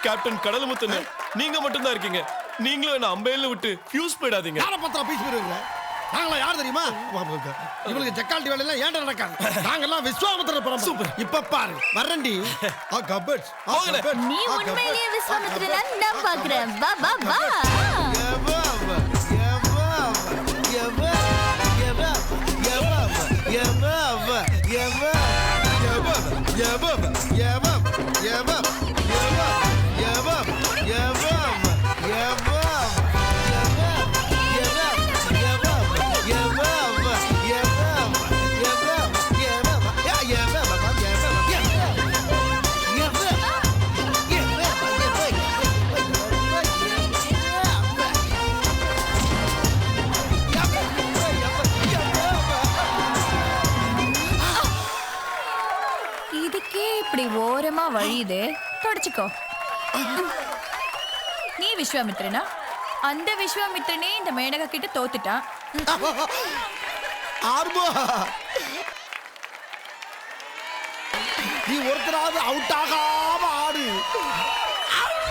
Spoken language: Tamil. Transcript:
கேப்டன் கடலமுத்துன்னு நீங்க மட்டும் தான் இருக்கீங்க. நீங்களும் என்ன அம்பையில விட்டு ஃபியூஸ் போயிடாதீங்க. யார பத்திரா பீஸ் போயிருங்க. நாங்களா யார் தெரியுமா? இவங்களுக்கு ஜக்கால்டி வேலை எல்லாம் ஏன்டா நடக்காது. நாங்கெல்லாம் விஸ்வாமித்திர பரம்பரை. சூப்பர். இப்ப பாரு வரண்டி. நீ உண்மையிலேயே விஸ்வாமித்திரனா நான் பார்க்கறேன். வா வா வா. இதுக்கே இப்படி ஓரமா வழியுது. தொடச்சுக்கோ. நீ விஸ்வாமித்திரனா? அந்த விஸ்வாமித்திரனே இந்த மேனகா கிட்ட தோத்துட்டான். நீ ஒருத்தராவது அவுட் ஆகாம ஆடு.